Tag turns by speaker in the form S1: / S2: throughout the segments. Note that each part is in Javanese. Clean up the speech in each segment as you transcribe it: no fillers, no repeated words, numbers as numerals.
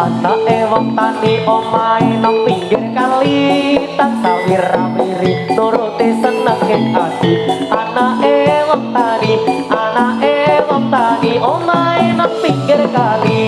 S1: anake wong tani omahe nang pinggir kali tansah wira-wiri nuruti senenge ati anake wong tani omahe nang pinggir kali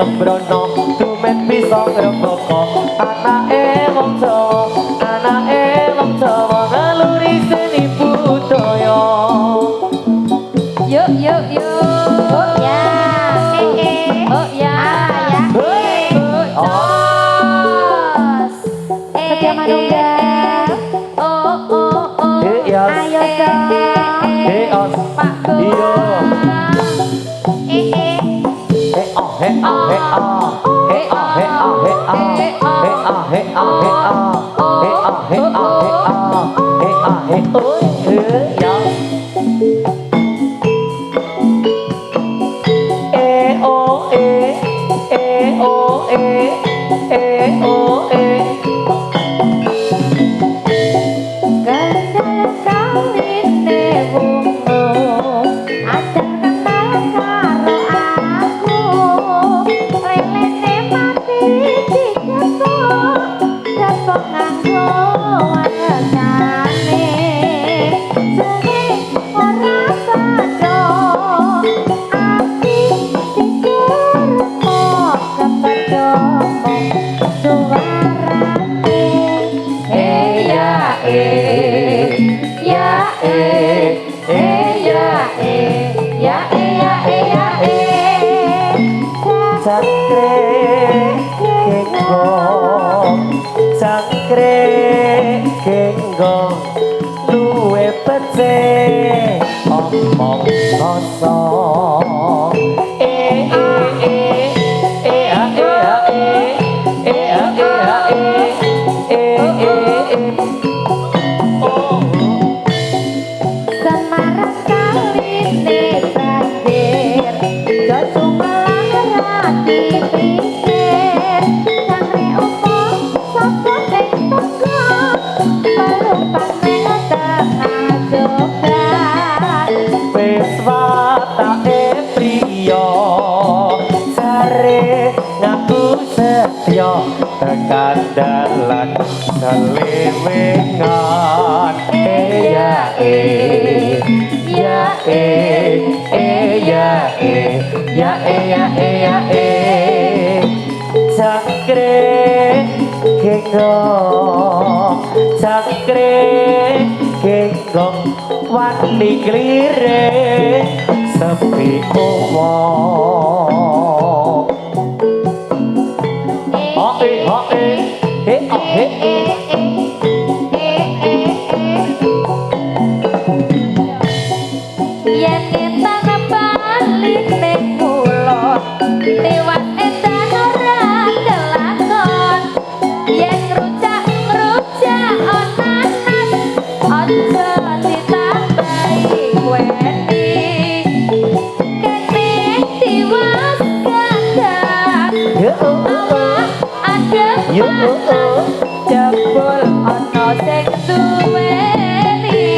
S1: sembrono tumet bisa ngrembaka anake wong Jawa ngaluri seni budaya yuk oh ya oh ya Setia Manunggal ayo dong Pak Gus luwe pece omong kosong Semarang kaline banjir do sumelang rati pinggir sangre umum sapa sing tunggu pelumpang tengah jograt wis watake priya sare ngaku setya tekan dalan selewengan cakre genggong wani kliring sepi omong yen kita balik ning kulon liwat edan ora kelakon yen ngrujak onanan aja ditambahi weni kene diwas kadang ada jebul ana sing duweni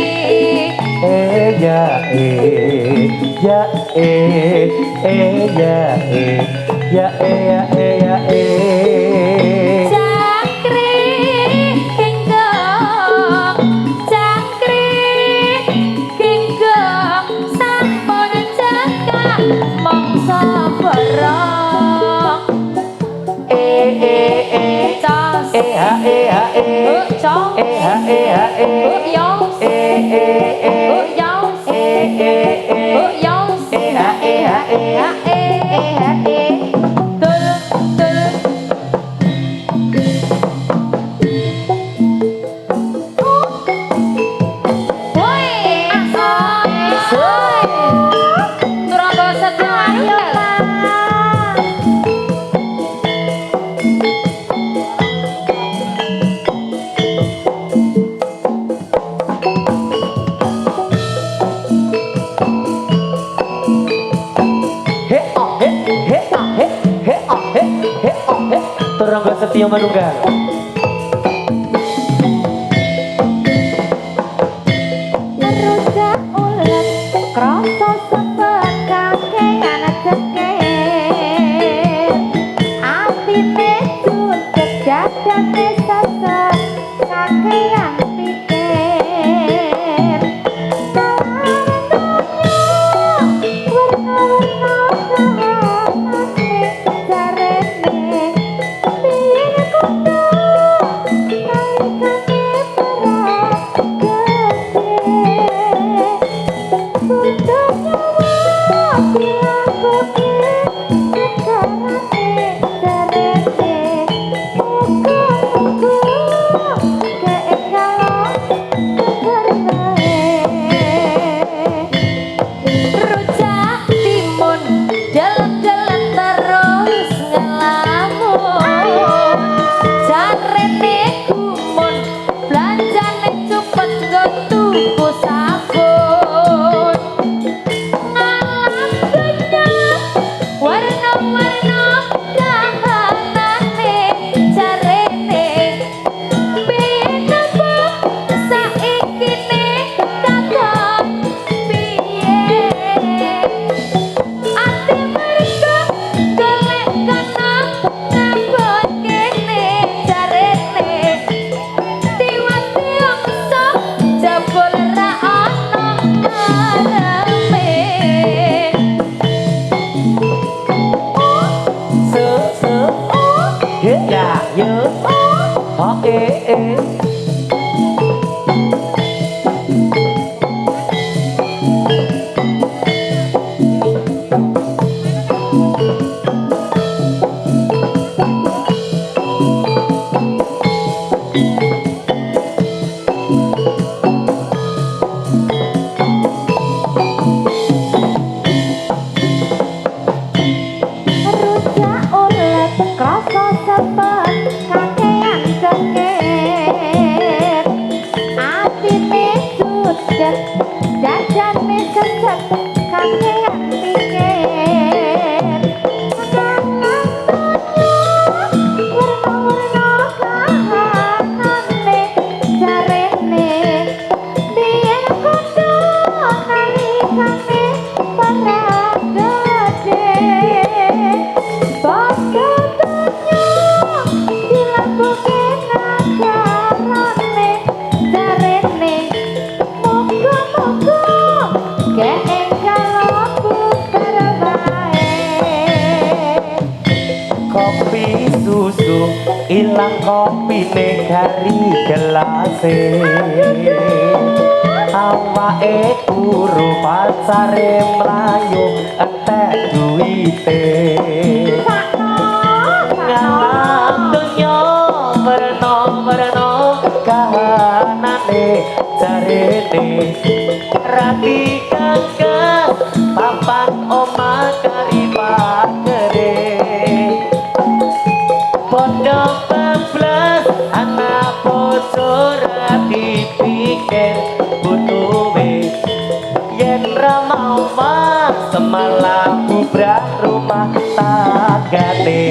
S1: sampun cekak mongso barang chong yong
S2: Turangga Setia Manunggal.
S3: Rujak ulet krasa sebab kakean cekir atine jujur dadane sesek kakean pikir warna-warna kahanane jarene biyen kudu nalikane perang
S4: Rujak timun jalan-jalan terus ngelamun jarene gumun belanjane cepet nggo tuku sabun ngalam donya warna-warna kahanane jarene biyen apa saikine kakak piye ati mergo golek kana ngabot kene jarene tiwas tiongso jebul ra ana ngareme
S1: Se ya ye ho
S3: rujak ulet krasa sebab kakean cekir atine jujur dadane sesek kakean pikir warna-warna kahanane jarene biyen kudu nalikane perang gede Bagaimana dilakuke nagarane jarene moga-moga keenggal puter wae
S1: kopi susu ilang kopine gari gelase awake turu pacare mlayu entek duwite ngalam donya werna-werna kahanane jarene rapi kangge papan omah kari pagere podo bablas anak bojo ra dipikir butuhe yen ra mau semalam bubrah rumah tanggane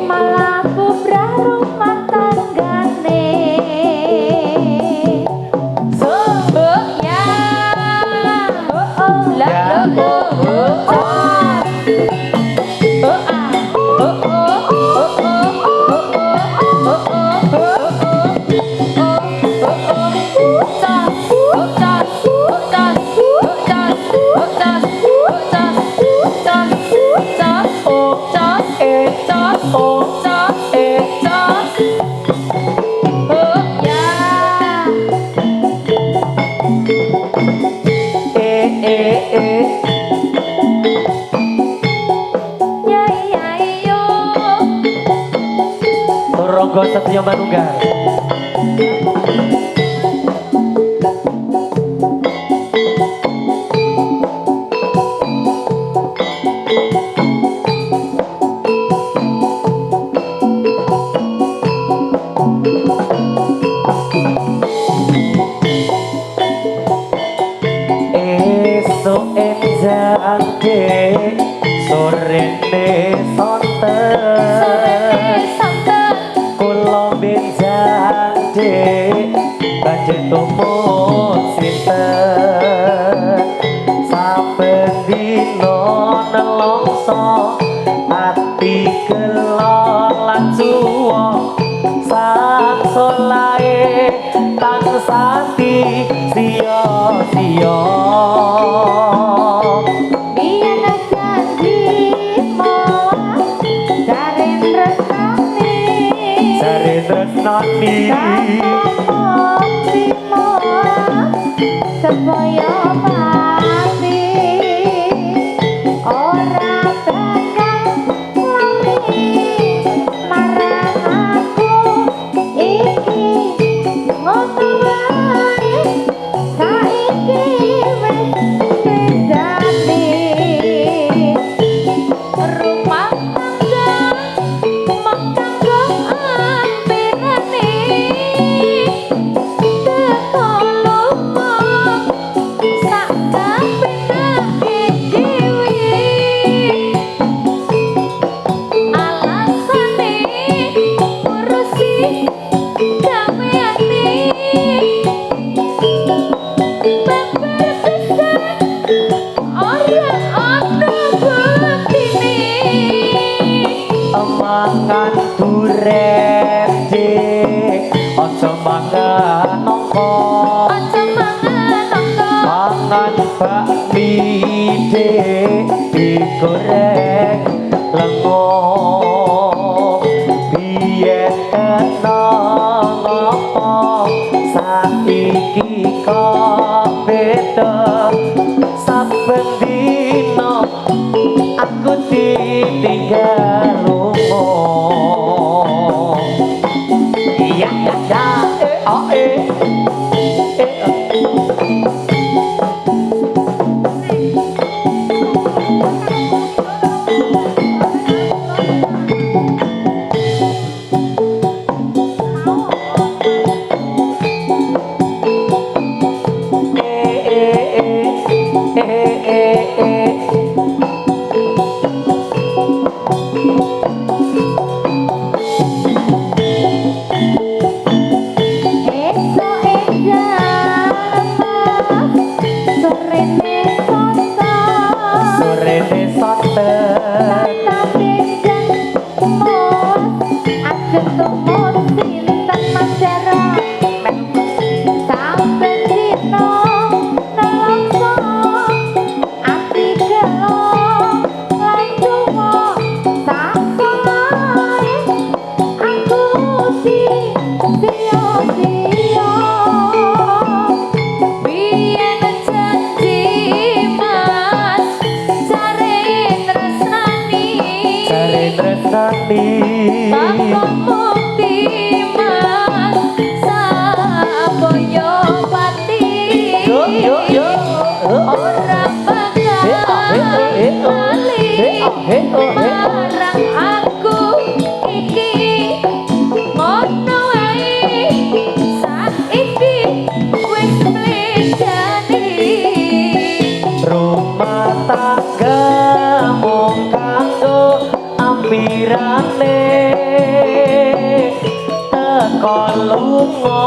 S3: malah bubrah rumah tanggane
S4: Mbok ya lah
S1: oh Ronggo Setyo Manunggal. Esok enjang sorene sonten kula benjang banjur tumut sinten saben dina nelongso ati gelo lan suwa sak solae tansah sia-sia. Tresnani
S3: Supaya pati ora bakal lali marang aku iki ngono wae saiki wis bedane rumah tangga mong kanggo ambirane teko lunga sak kapenake dhewe alasane ngurusi gaweane beber pisan ora ana buktine
S1: mangan duren aja mangan nongko
S3: aja mangan angka
S1: mangan bakmi digoreng lengo biyen kena ngopo saiki kok beda saben dina aku ditinggal lunga. Iya ya oh
S3: esok enjang sorene sonten
S1: sorene sonten
S3: tata benjang mos ajeng tumut sinten manjara saben dina nelongso ati gelo lan tuwa sak solae aku sia-sia
S4: Biyen janji mas jare tresnani Tanpa bukti mas saboyo pati ora bakal lali marang aku iki ngono wae saiki wis mledani
S1: rumah tangga mung kanggo ampirane teko lunga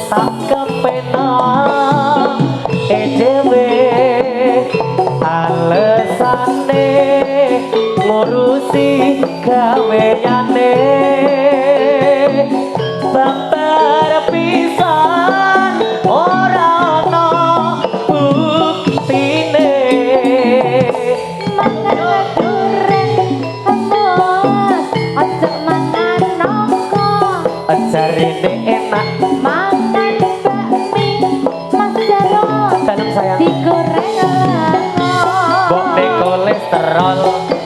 S1: sak kepenak dhewe alesane ngurusi gaweane babar pisan ora ana buktine
S3: mangan duren mos aja mangan nongko
S1: jarene enak
S3: mangan bakmi mas jaro
S1: dalam sayang
S3: digoreng
S1: rol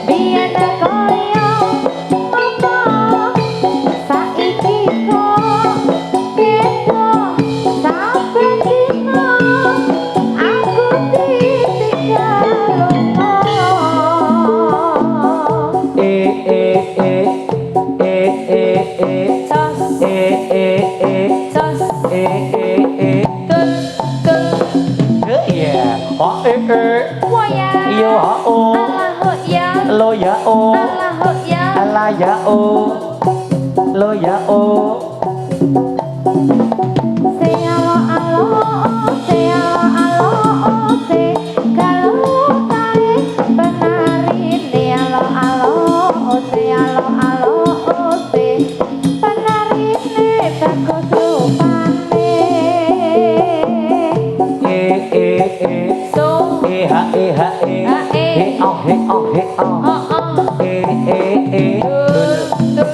S3: biyen koyo apa saiki kok beda saben dina aku ditinggal lunga
S4: Tos, tos, tul, tul. Wah ya.
S1: Yo ha o
S4: Allahu ya.
S1: lo ya o
S4: Allahu ya.
S1: ala ya o lo ya o
S3: se alo se alo se kalau tae penari alo se penari bagus rupane
S4: So,
S1: ha
S4: ha,
S1: he o he o he o
S4: tul, tul.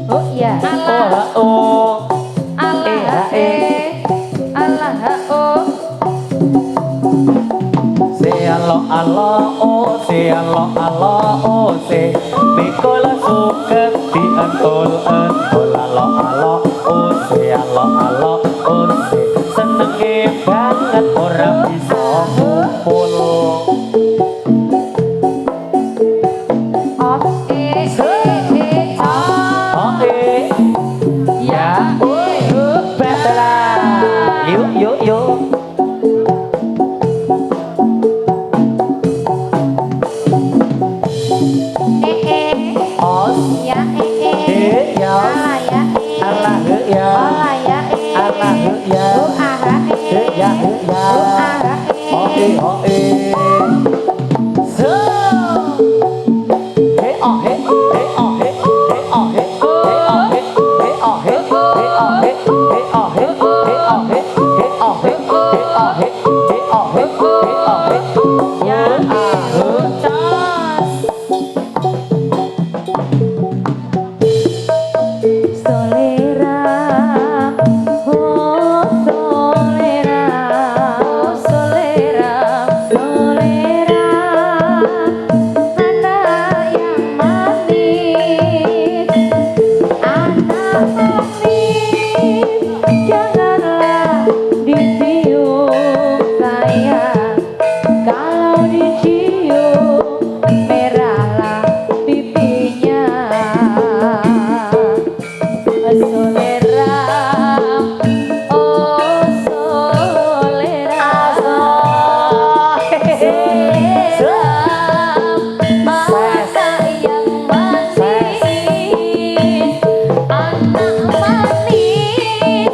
S3: oh iya
S4: Allah,
S1: o
S4: Allah, Allah, oh.
S1: se alo o se alo o se Nikola suka di antol alo o se alo o se senenge banget ora bisa ngumpul
S3: oh
S1: oh
S4: Ya,
S1: Betela yuk os
S3: ya
S1: ya
S3: ala ya
S1: Allah ya
S3: ola ya
S1: Allah ya
S3: ya
S1: oke so he o he o he o he o he o he o he o he o he o he
S4: ya, tos.
S3: solera oh solera
S4: Oh, solera.
S3: solera anak yang manis janganlah dicium sayang kalau dicium merahlah pipinya
S4: Solera. Oh, solera. Mata yang manis, anak manis,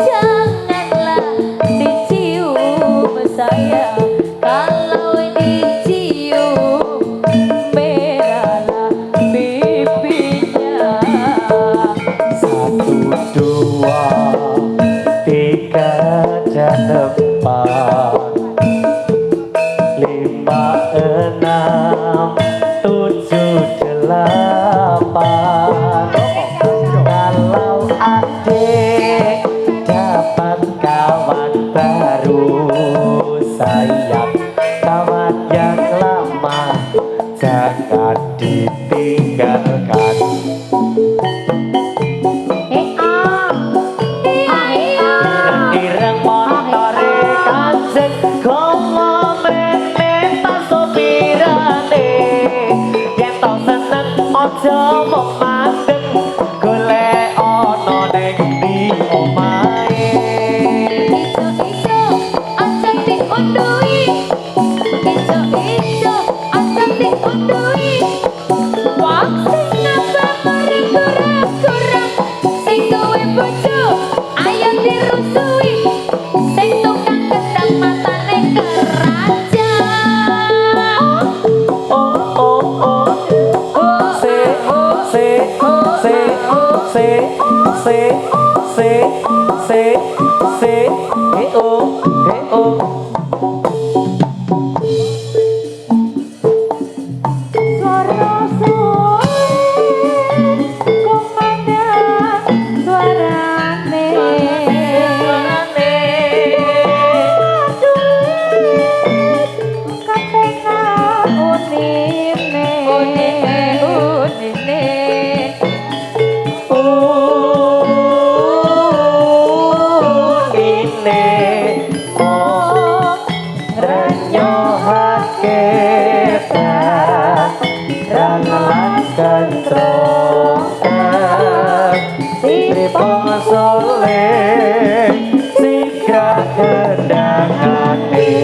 S4: janganlah dicium sayang, kalau dicium merahlah pipinya.
S1: Satu, dua, tiga, depan, lima, enam, tujuh, delapan. Kalau adik dapat kawan baru, sayang kawan yang lama jangan ditinggalkan. Ireng montore kanjeng komo meneta sopirane yen to seneng aja mok mandeng golek ana ning ndi omahe
S4: Ijo-ijo aja diundui, ijo-ijo aja diundui. Wong sing ngapa mereng-mereng, sing duwe bojo ayo dirusui, sing tukang gendang matane keranjang.
S1: oh se
S3: suara suwe komandan suarane kabeh
S1: rohake rangalan kentrokan tripong soleh sigra kendangane.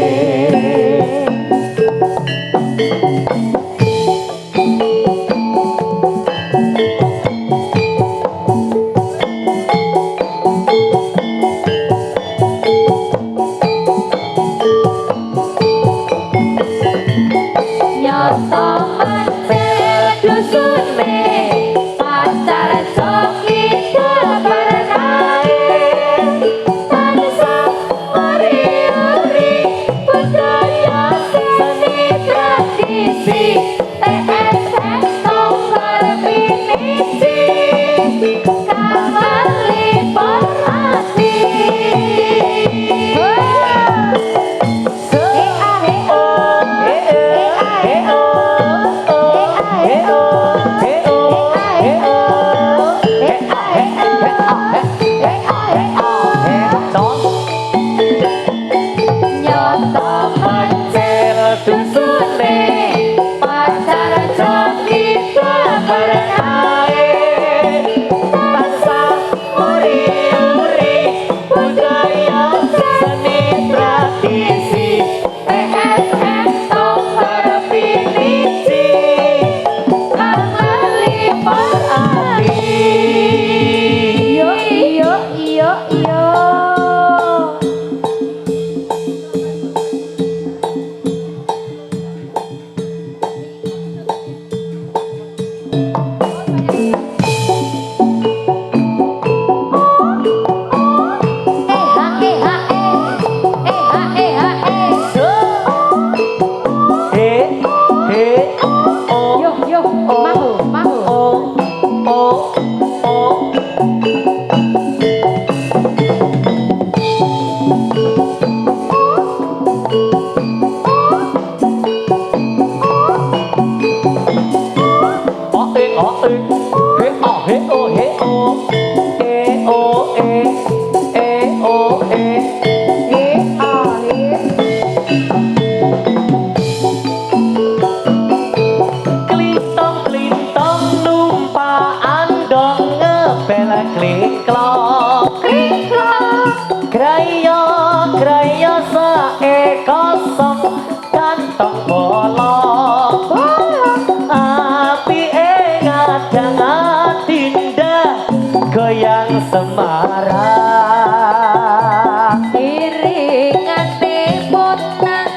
S3: Semarang iringane punang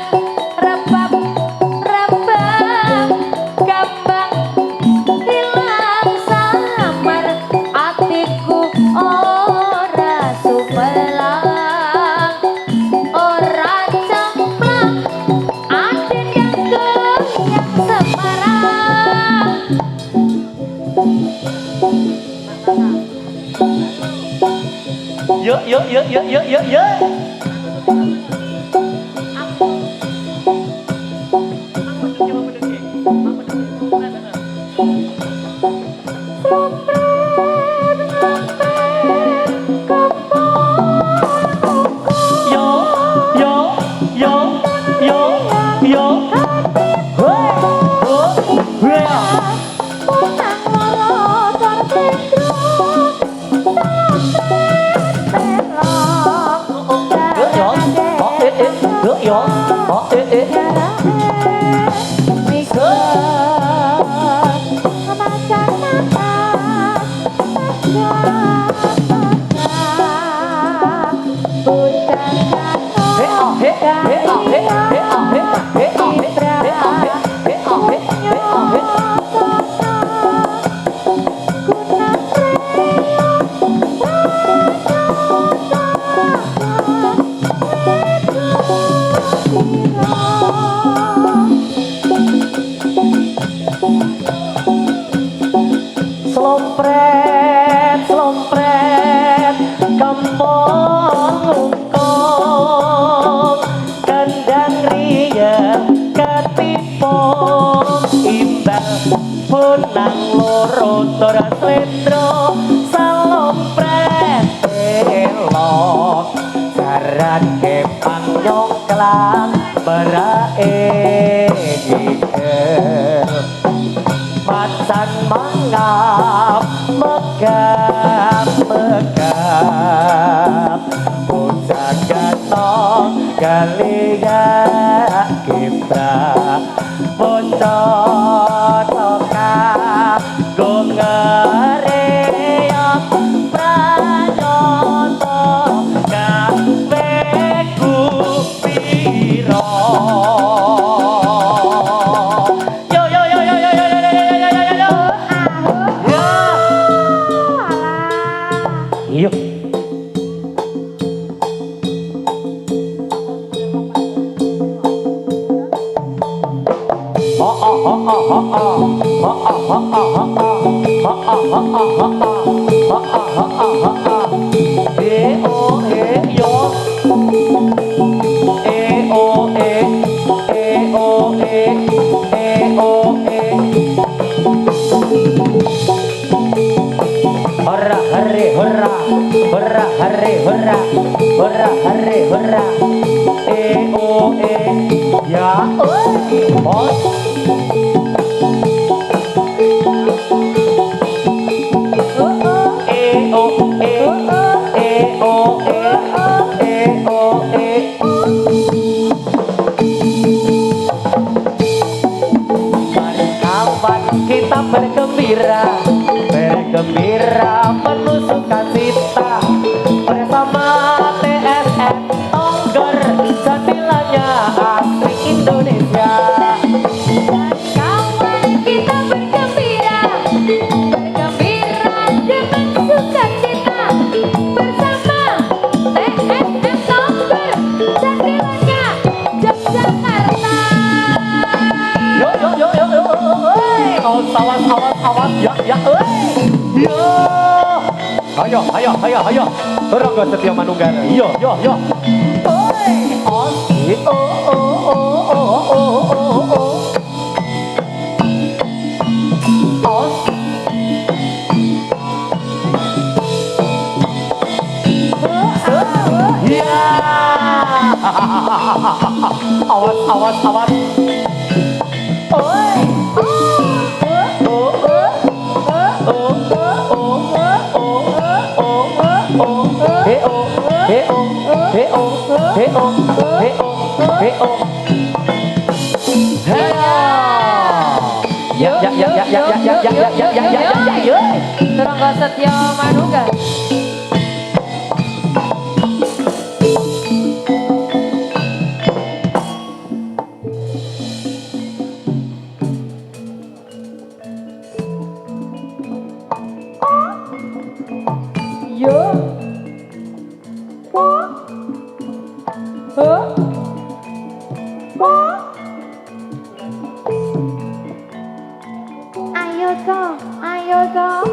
S3: rebab gambang hilang samar atiku ora sumelang ora cemplang aden yang goyang Semarang.
S1: Yuk, yuk, yuk, yuk, yuk, yuk, yuk.
S3: Punang loro
S1: berae gikel macan mangap megap megap bocah ganong galiga kita bocah tokap gongereok pranyoto gawe kupiro yo yo yo yo yo yo yo yo yo yo yo yo yo Hurra hurra hurra hurra hurra hurra hurra hurra hurra ya bos kita bergembira bergembira penuh sukacita bersama TSM Tongger jadilannya asli Indonesia.
S3: Kawan kita bergembira bergembira dengan sukacita bersama TSM Tongger jadilannya Yogyakarta.
S1: Yo yo yo yo yo awas awas awas ya ya yo ayo ayo ayo ayo Rangga Setia Manunggal yo yo yo os ya awas awas awas
S3: Rangga Setia Manunggal.
S4: Ayo dong.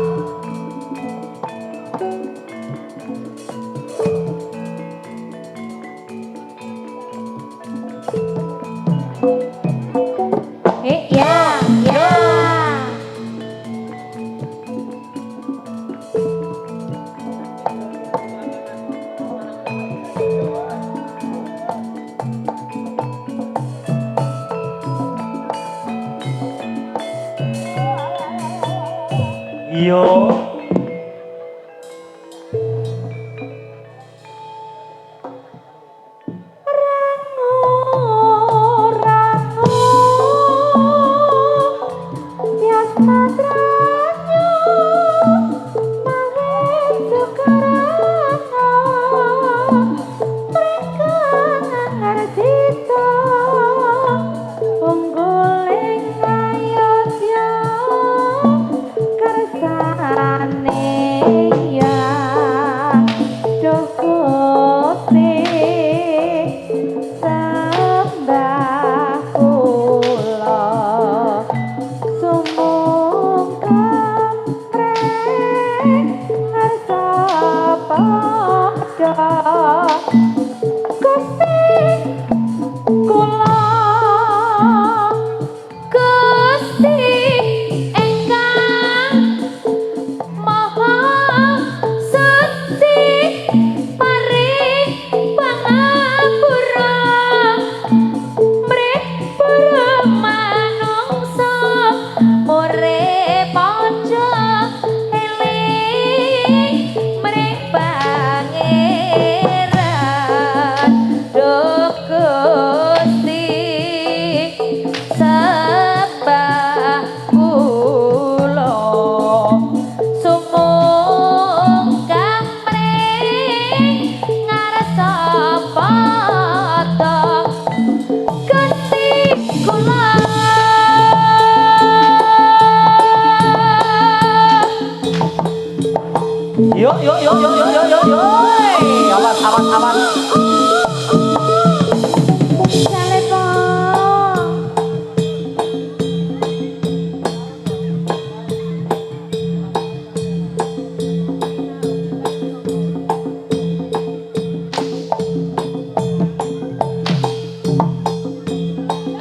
S3: Ya, ya.
S1: Yo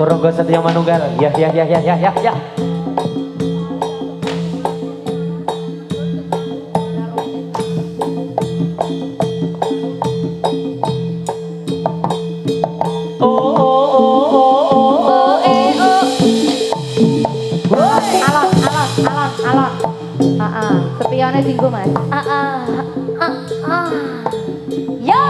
S2: Turangga Setia Manunggal. Ya.
S3: Oh
S4: Alon. Sepionnya tinggu mas.
S3: Yo.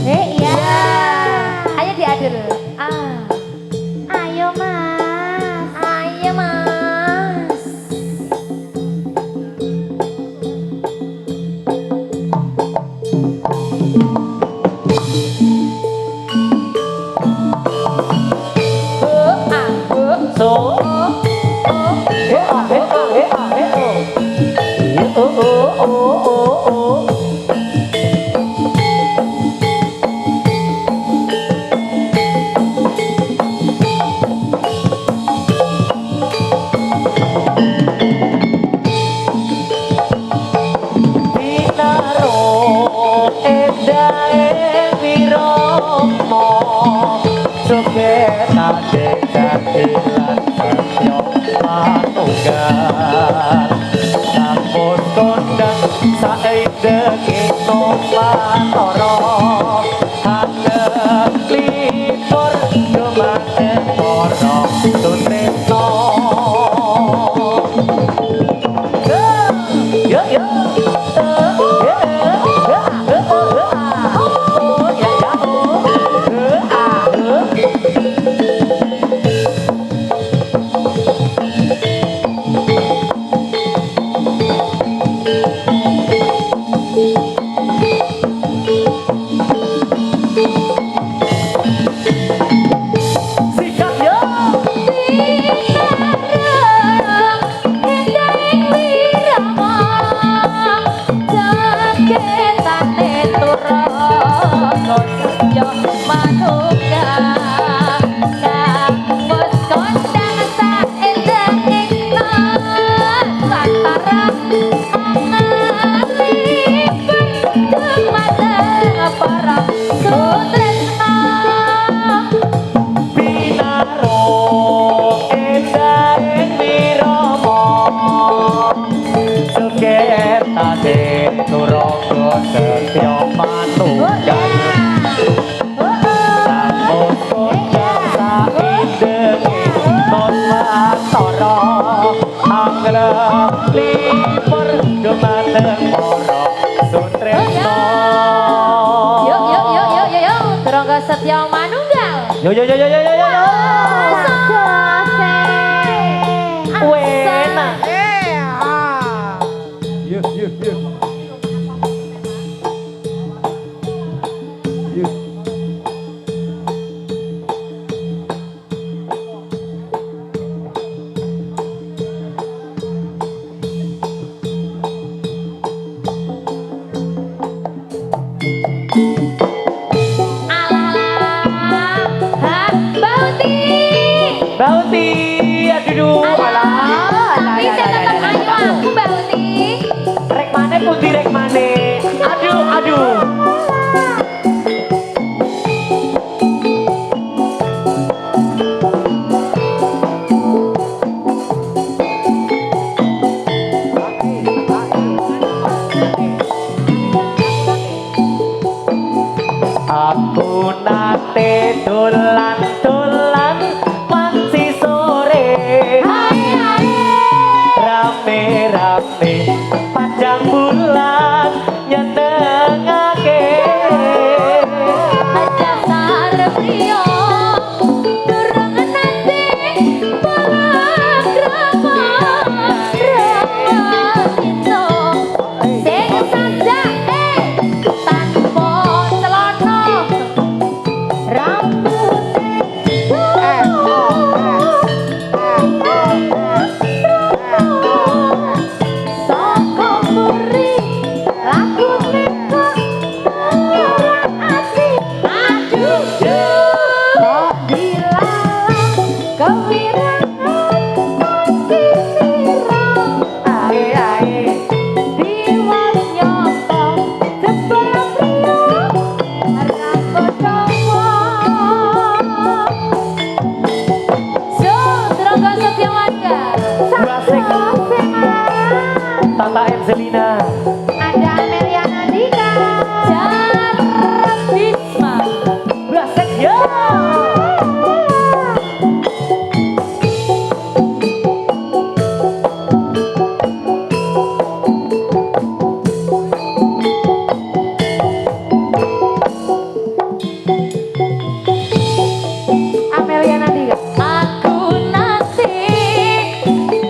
S4: Iya.
S3: Ayo diadu.
S4: Ayo mas.
S3: Ayo mas. Turangga Setia Manunggal.
S2: Yo. Wena. Bauti, aduh,
S3: Tapi saya tetap ayo aku Mbak Uti.
S2: rek mana putih rek mana, aduh. Aku nate dolan masih sore, rame panjang bulan nyenengake.
S3: Aja sarep liya durung nanti palakrama itu sing sajak tanpa celana rambut
S1: Tata Angelina.
S4: Ada Amelia Nandika.
S3: Bisma.
S1: Brasek ya.
S4: Amelia Nandika.
S3: Aku nanti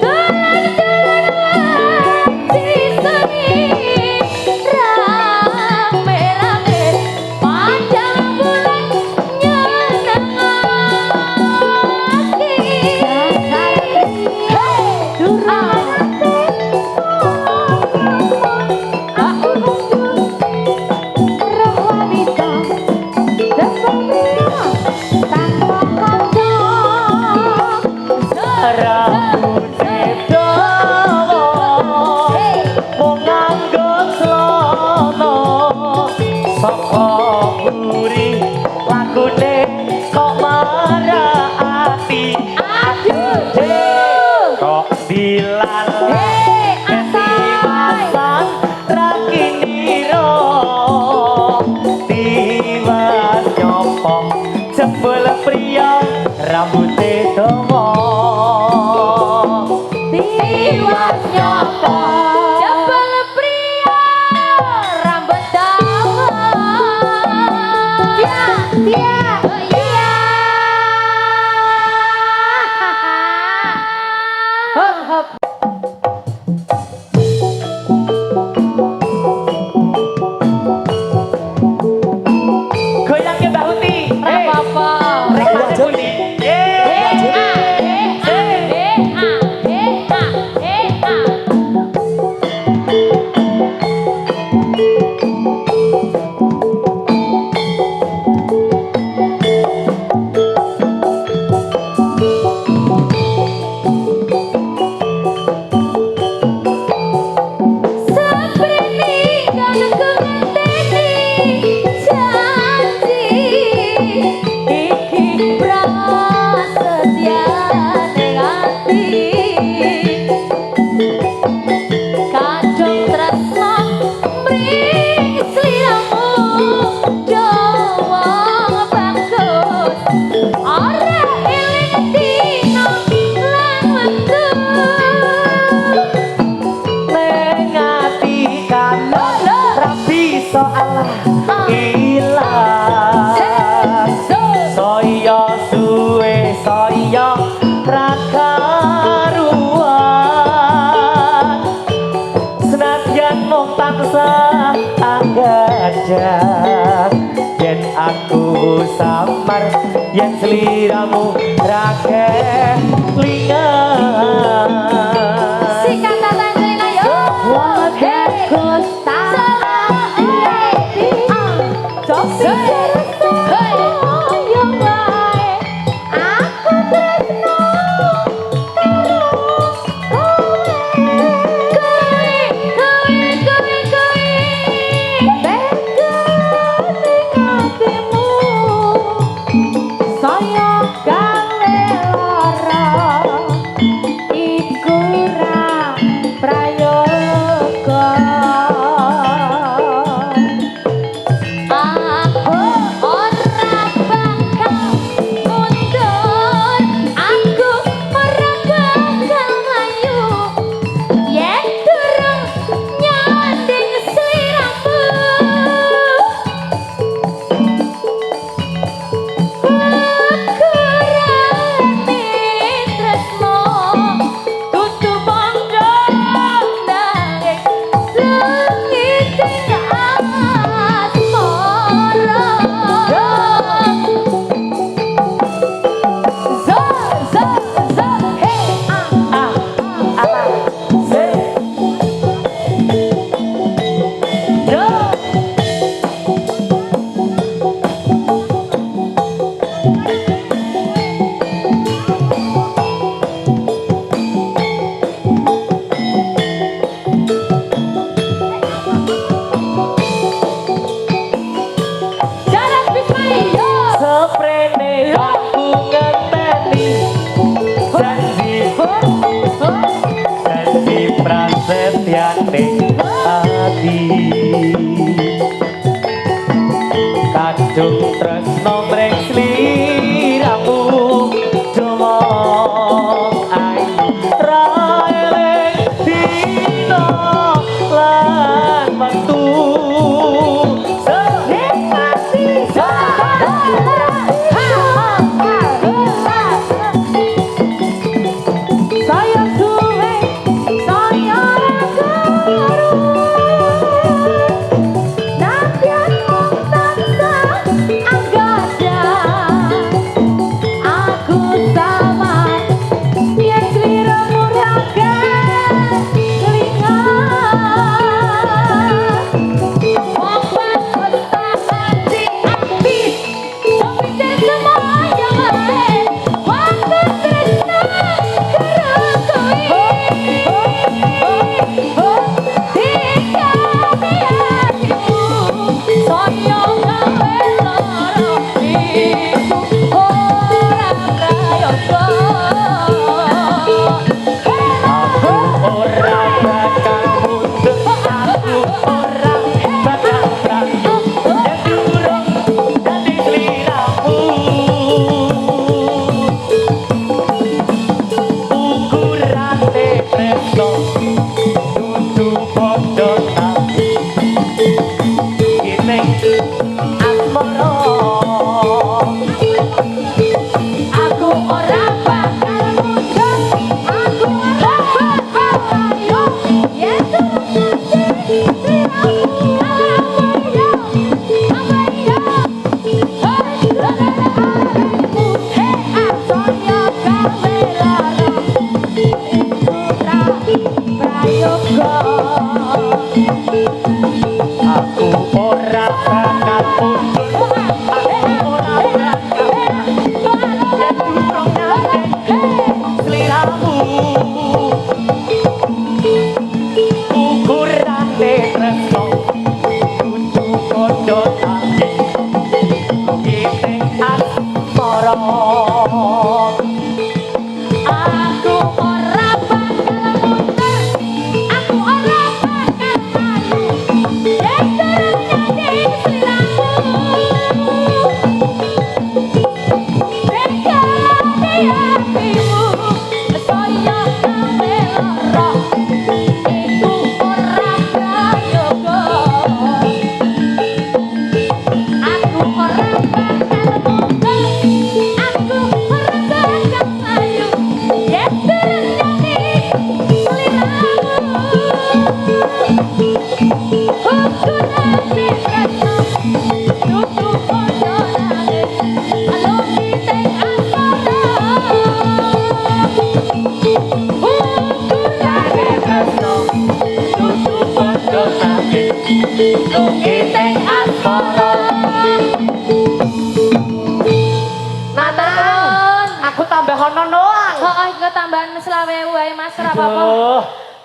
S3: dolan-dolan di sini rame-rame panjang bulan nyenengake. Aku
S4: Roh wanita terpemilah tanpa kanca.
S1: Rambut dawa wong nganggo slono saka buri lagune kok marani kok dilalai kesiwasan rakiniro tiwas nyopo jebul priya rambute dawa
S3: tiwas nyopo jebel pria rambut dawa.
S4: Tia, Tia, Tia. Hop, hop.
S1: goyang ke Mbak Uti
S3: Apa-apa.
S1: rekane Uti yen aku samar yen sliramu rakeh lingan
S3: Si kata Angelina yo.
S4: Wajahku salah lady. Yang baik. Aku tresno saya gawe lara iku
S1: ati kadung tresno mreng sliramu domong ayu ra eling dina lan wektu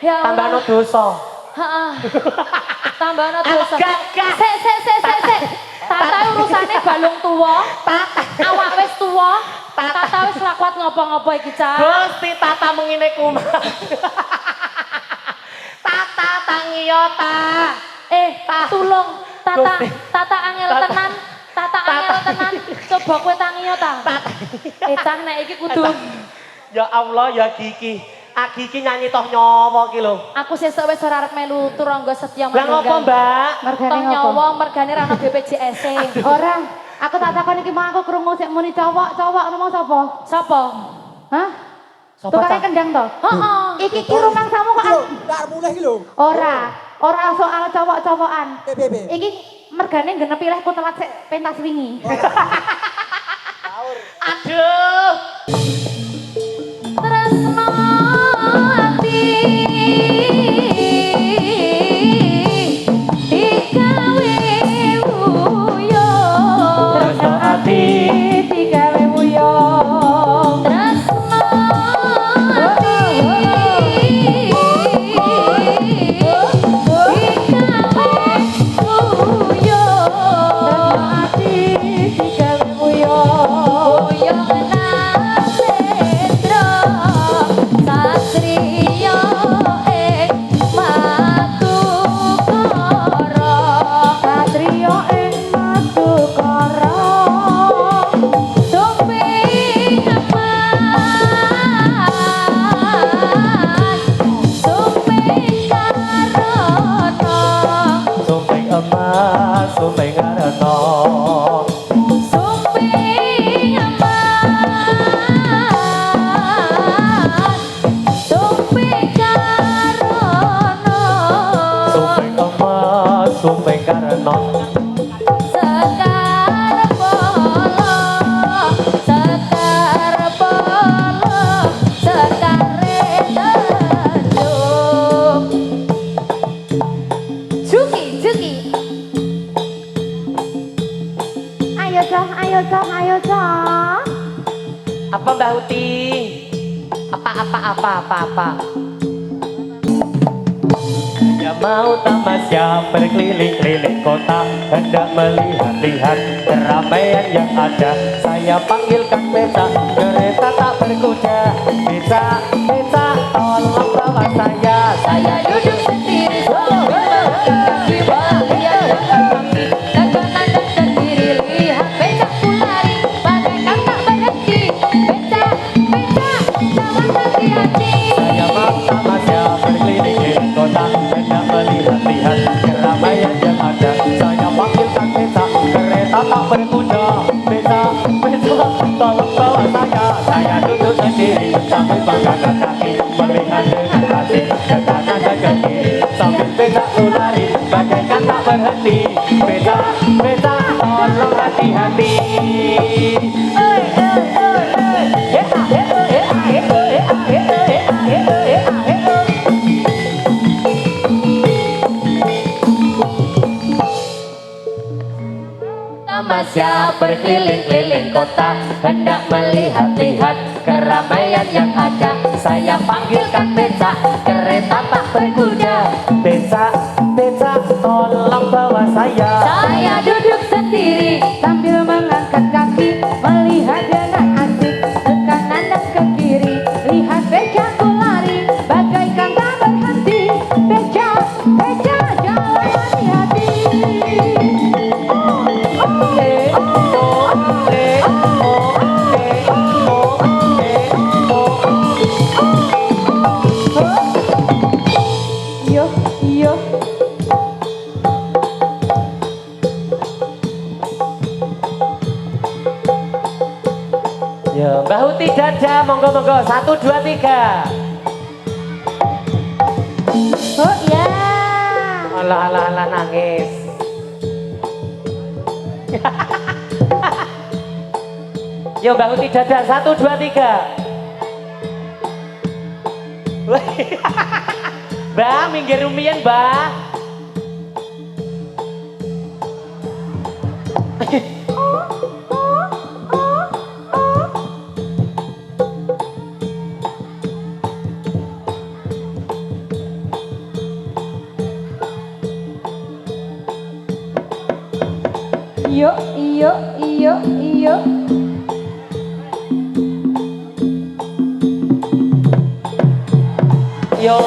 S2: Tambahno dosa.
S4: Heeh. Tambahno dosa.
S2: Gak.
S4: Sik. Tata urusane balung tuwa. Awak wis tuwa. Tata wis ora kuat ngopo-ngopo iki, Cak.
S2: Gusti Tata mengine kumat. Tata tangiyo ta.
S4: Tulung Tata angel tenan. Tata angel tenan. Coba kowe tangiyo ta. Cak nek iki kudu.
S2: Ya Allah ya Kiki. Aki iki nyanyi toh nyawa ki lho.
S4: Aku sesuk wis ora arep melu Turangga Setya
S2: Lah ngopo, Mbak?
S4: Mergane nyawa, mergane ra ono BPJS.
S5: Ora, aku tak takon iki mau aku krungu sik muni cowok ngomong sapa?
S4: Sapa?
S5: Hah?
S2: Sapa
S5: Tukare
S2: ta?
S5: kendang to?
S4: Heeh.
S5: Iki ki rumangsamu kok
S6: Ndak mulai iki lho.
S5: Ora soal cowok-cowokan.
S6: Piye?
S5: Iki mergane genep ilehku telat sik pentas wingi.
S2: Aduh.
S4: Tresno ati digawe wuyo.
S5: Tresno ati digawe wuyo.
S4: Tresno ati digawe wuyo.
S5: Tresno ati digawe wuyo.
S4: Wuyo nang
S1: sumping karena
S4: Sekar polo, sekare tenduk. Juki, Juki.
S5: Ayo Cok, ayo Cok, ayo Cok.
S2: Apa Mbak Uti? Apa?
S1: Saya mau tamasya berkeliling-keliling kota, hendak melihat-lihat keramaian yang ada. Saya panggilkan beca, kereta tak berkuda. Beca, tolong bawa saya.
S4: Saya duduk sendiri sambil kaki bahagia dengan kaki. Dagangan dan sendiri lihat becaku lari bagaikan tak berhenti. Beca, jangan hati-hati.
S1: Saya mau tamasya berkeliling-keliling kota, hendak melihat-lihat keramaian yang ada. Saya panggilkan beca, kereta tak berkuda. Beca, tolong bawa saya. Saya duduk sendiri sambil banggakan kaki, melihat dengan hati ke kanan dan ke kiri. Sambil beca lari bagaikan tak berhenti. Beca, tolong hati-hati. Tamasya berkeliling-keliling kota, hendak melihat-lihat keramaian yang ada. Saya panggilkan beca, kereta tak berkuda. Beca, tolong bawa saya.
S4: Saya duduk sendiri sambil mengangkat kaki, melihat dengan asik ke kanan dan ke kiri. Lihat becaku lari bagaikan tak berhenti. Beca, jalan hati-hati. Yo.
S2: Ya, Mbak Uti dada, monggo. 1, 2, 3.
S5: Oh ya.
S2: Alah nangis. Yo Mbak Uti dada, 1, 2, 3. Mbak, minggir rumian, Mbak.
S4: Iyo.
S2: Yo.
S5: Ya.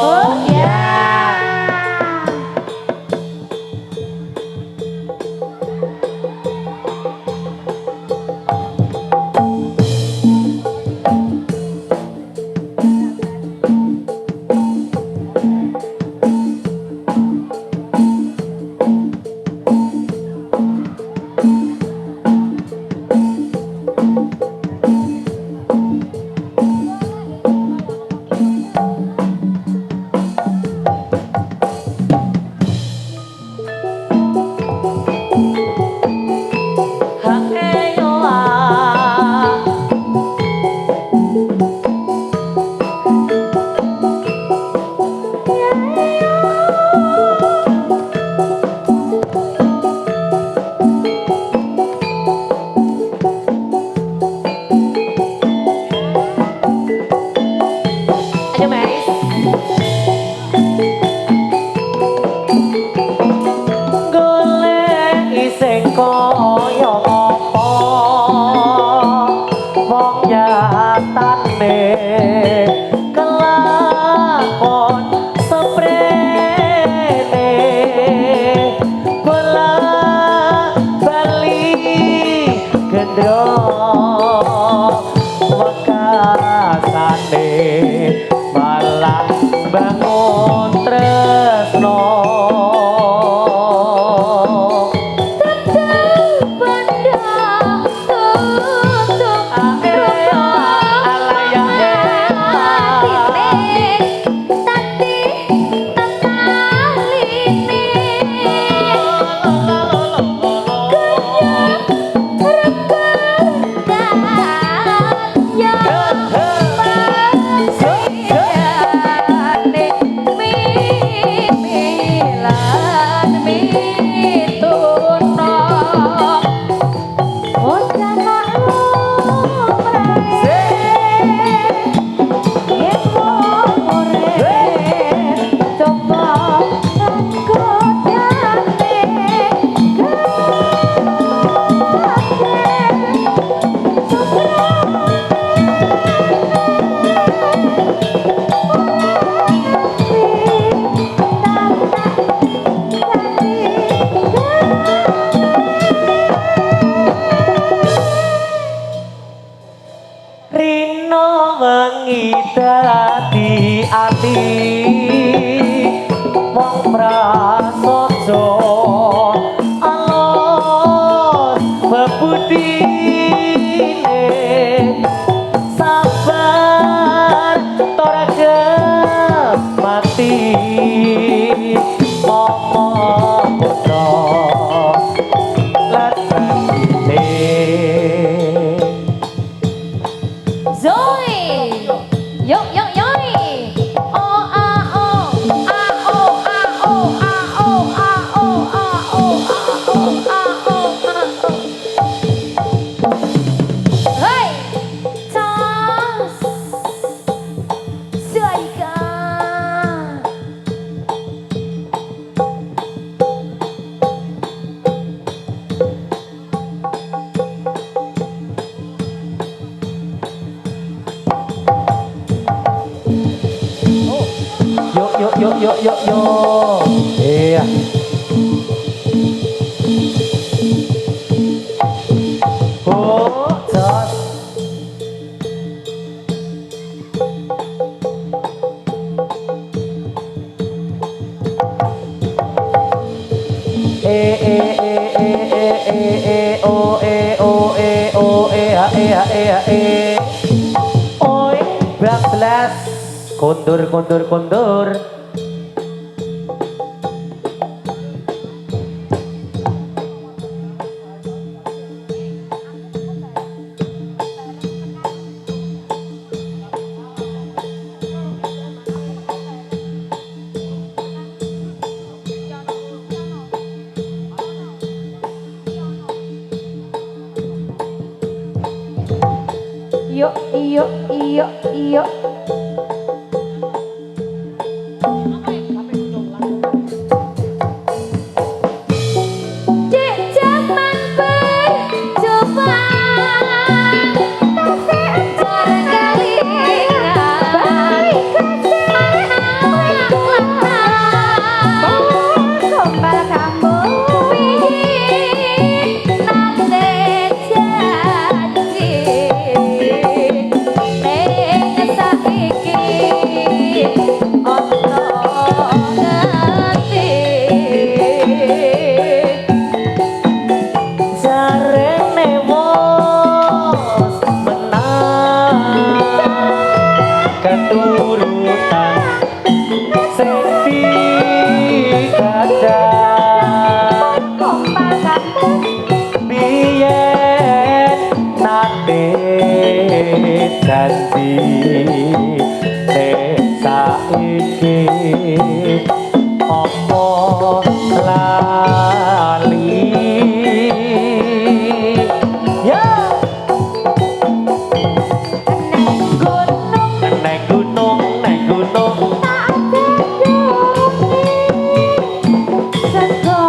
S2: lali wong prasaja alon bebudine sabar toraga mati momong putra latine
S3: Zoe. Yo yo yo. Oh ah oh ah oh ah oh ah oh ah oh ah oh ah oh ah oh ah oh. Hey. Tos. Suarika.
S2: Yo. Iya. Oh, jos. Oi, bablas. Kondur.
S4: Iyo.
S3: Cek jaman bercoba jarang kali baik
S4: Gombal kamu
S3: nate janji ning saiki ono ngerti
S2: Jarene wos menang keturutan sing dikadang
S4: gombal kamu
S2: biyen nate janji saiki opo lali ya
S4: neng gunung
S2: neng gunung
S4: tak sego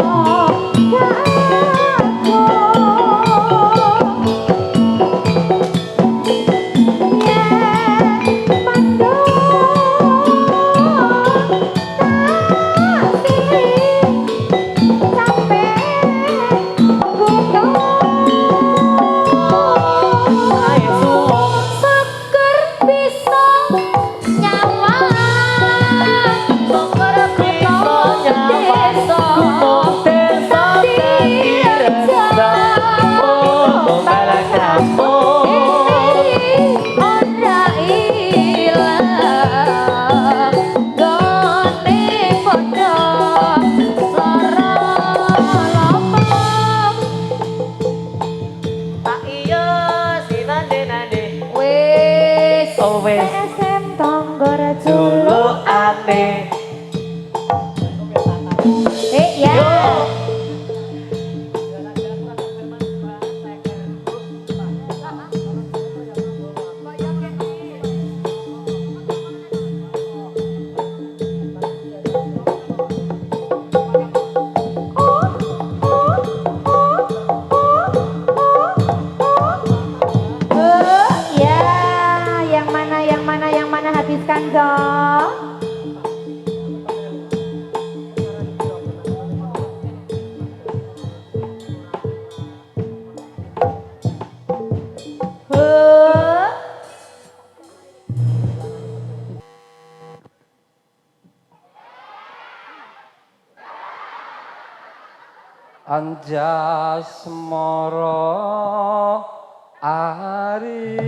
S3: seger bisa nyawa seger bisa desa
S2: desa dirasa oh bala kampung
S3: ora ilang gone padha lara lompong
S2: tak iya sinande
S3: wis
S2: oh wes
S4: SM Tonggor
S2: dulu ane
S3: ya
S4: ya, yang mana habiskan dong.
S6: Anjasmara ari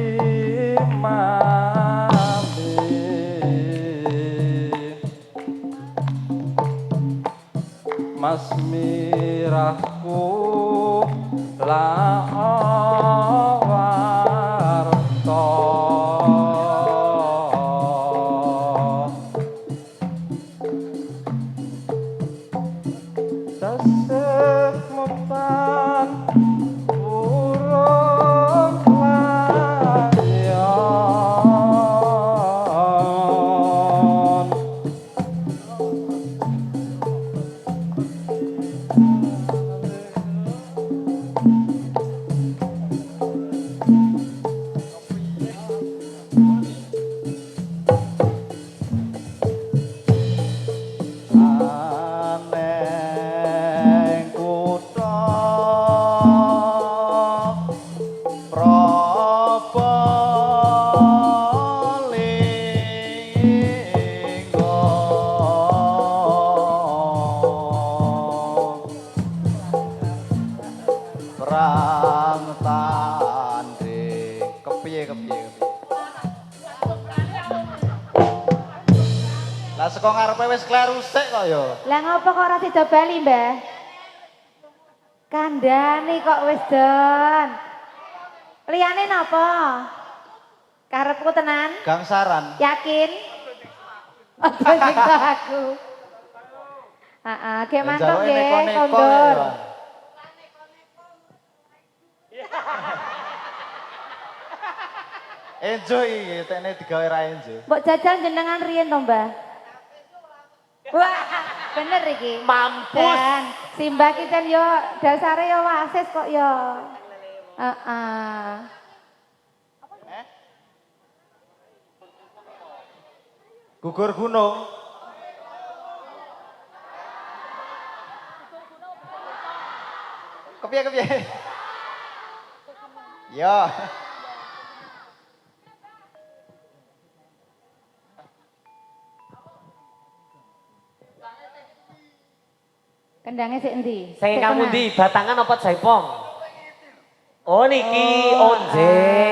S6: mami Mas mirahku lawarta tasih mepan burung layon aneng kutha Probolinggo perang tanding kepiye lah saka ngarepe wis kleru sik kok ya
S5: Lah ngopo kok ora sida bali, Mbah? Kandhane kok wis don. Liyane napa? Karepku tenan?
S6: gangsaran
S5: Yakin? Aja nyiksa aku. Heeh, ge mantap nggih, kondur.
S6: enjoy iki tekne digawe ra enjoy
S5: Mbok jajal jenengan riyen to, Mbah? Wah, bener iki.
S2: Mampus.
S5: Dan Simbah ki jan yo dasare yo wasis kok yo. Heeh.
S6: gugur gunung kepiye ya
S5: Kendangnya sik endi?
S2: Sing
S5: Sik
S2: kamu
S5: tengah.
S2: di batangan apa jaipong? Oh niki, oh jen.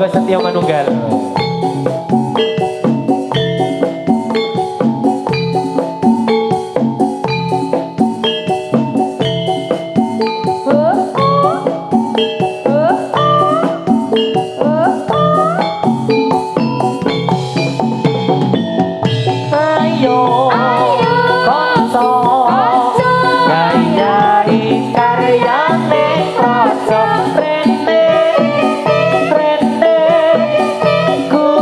S2: Rangga Setya Manunggal.
S3: Ku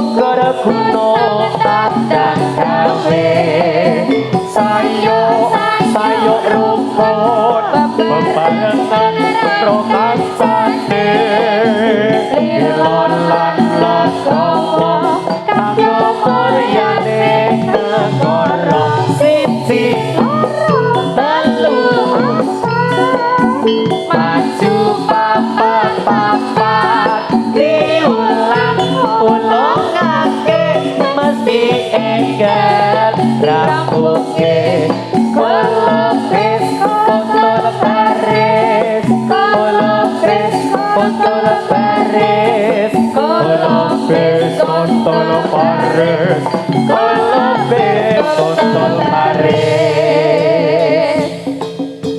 S1: Kolobes kontol pares, kolobes kontol pares.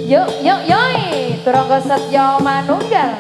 S5: Yuk, yuk, yoi. Turangga Setya Manunggal.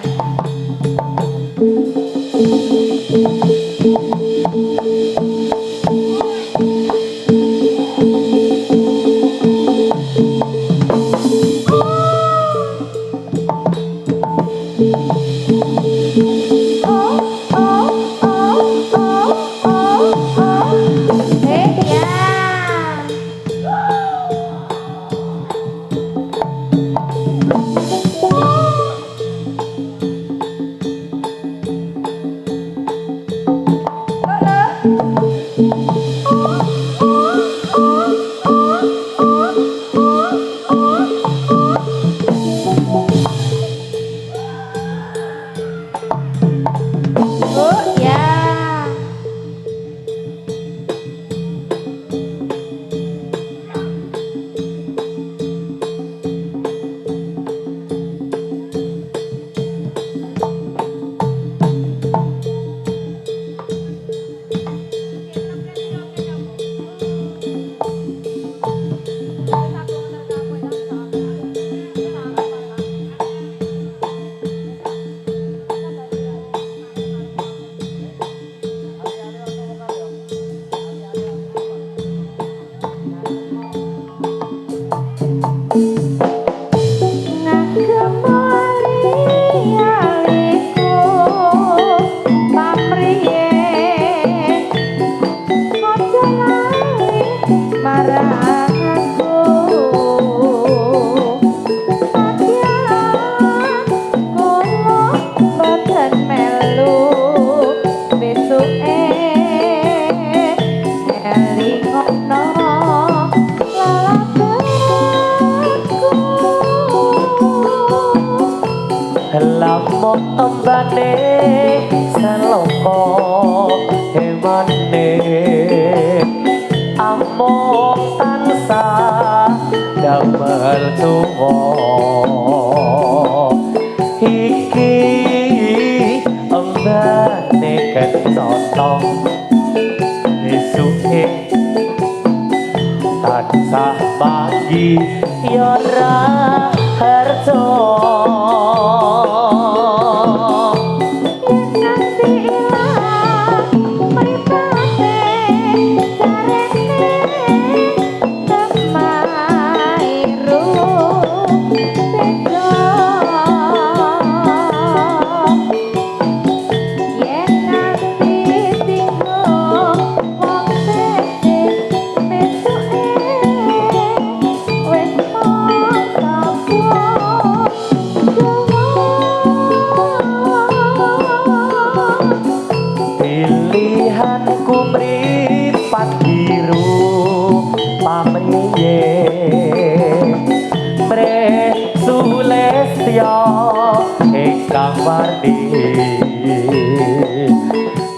S2: Lamun embane seloko emane among tansah damel tuwa iki embane ketotong esuke tansah bagi yora harto. Pilihanku mripat biru pamriye Mre Sulestya ingkang wardi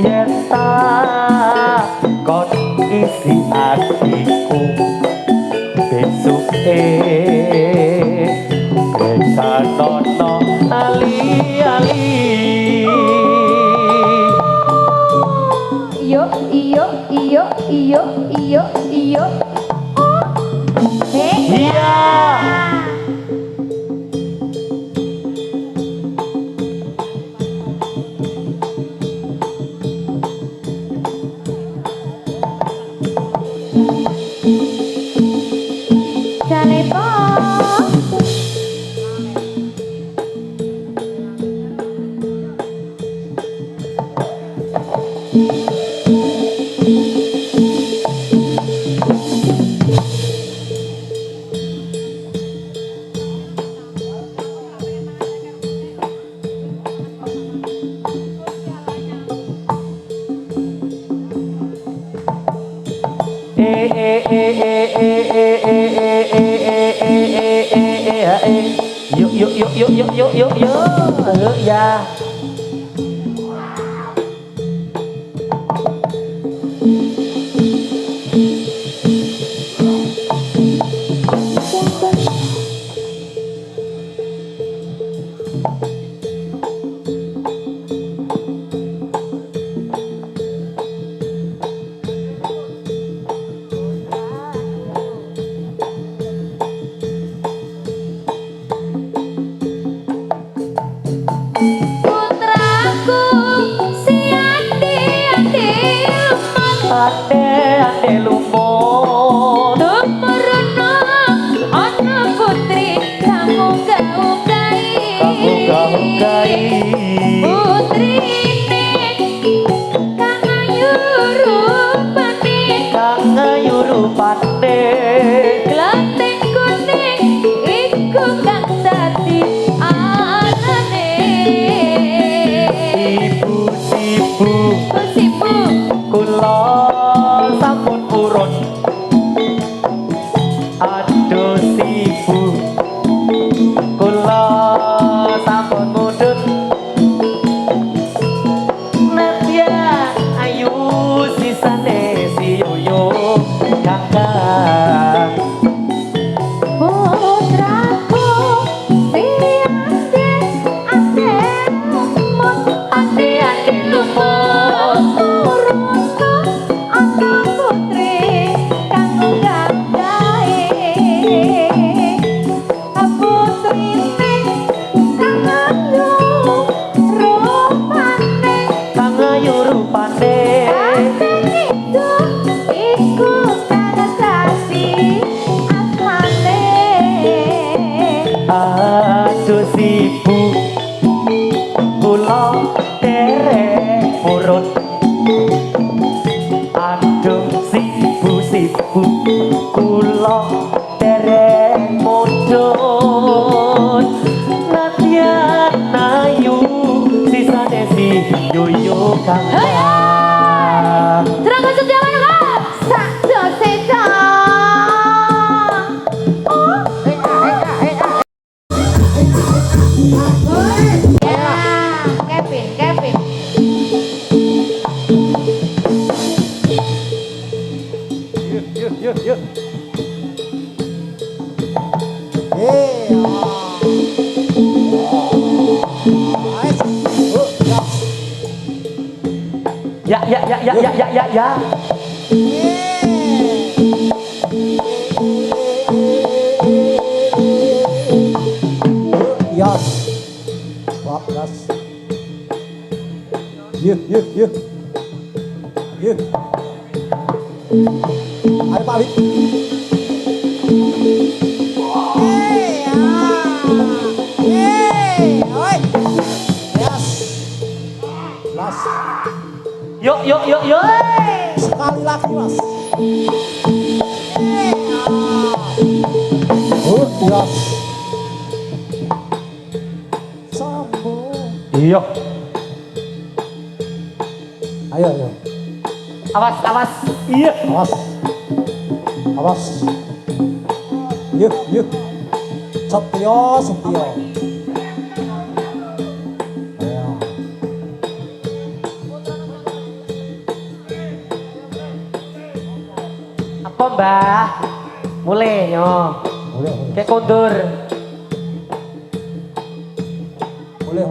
S2: yen takon isi atiku besuke besanono ali-ali.
S5: Iyo, iyo, iyo, iyo, iyo, iyo.
S2: Iya. Yuk ya. Aduh sibu-sibu kula dereng mundhut nadyan ayu sisane si yoyo kang
S3: Terangkan sejalan kak.
S5: Satu sedo. Ya, Kevin, Kevin.
S6: Yuk.
S2: Ya.
S7: Yas. Wap, yas. Yuk. Ayo Pak Wid. Oi. Yas. Las.
S2: Yuk.
S7: Sekali lagi, Mas. Yas. Sambung.
S2: Iya.
S7: Ayo.
S2: Awas. Iya.
S7: Awas. Yuk. Setio. Ayo.
S2: Apa mbah? Mulai nyo.
S7: Boleh.
S2: Kayak kondur.
S7: Boleh.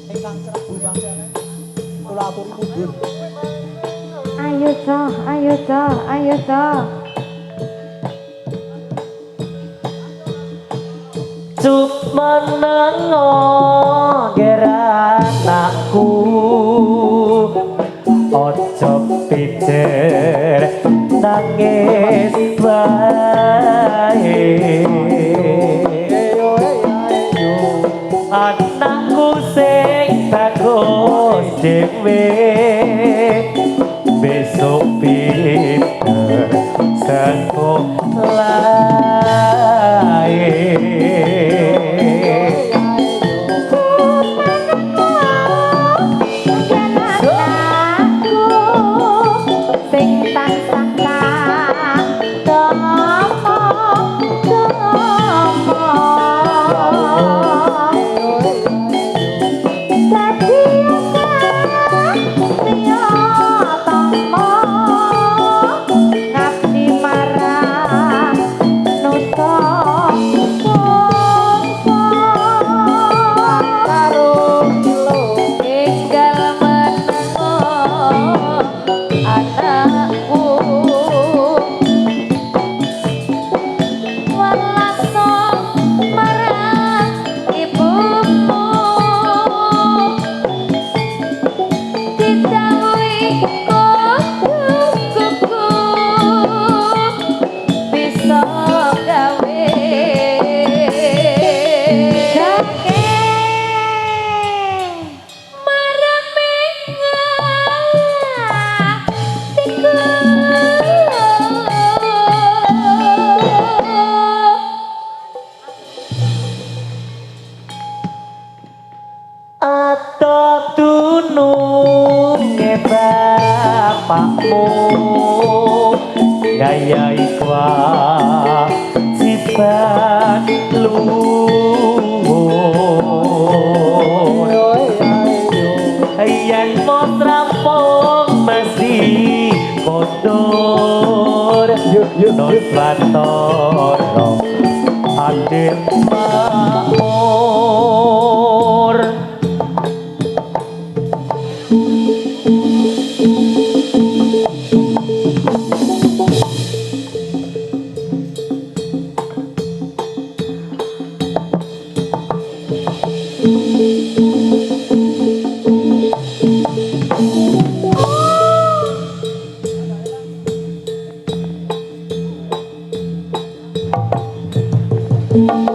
S7: Ingkang cerah Bu bangsa. Kula aturi mundur.
S5: Ayo toh.
S2: Cuk menengo geranakku ojo pijer nangis bae anakku sing bagus dhewe besok pinter sekolah bapakmu gayai kewajiban luhur yen mos rampung mesti mundur nos batoro adem makmur.
S3: Yo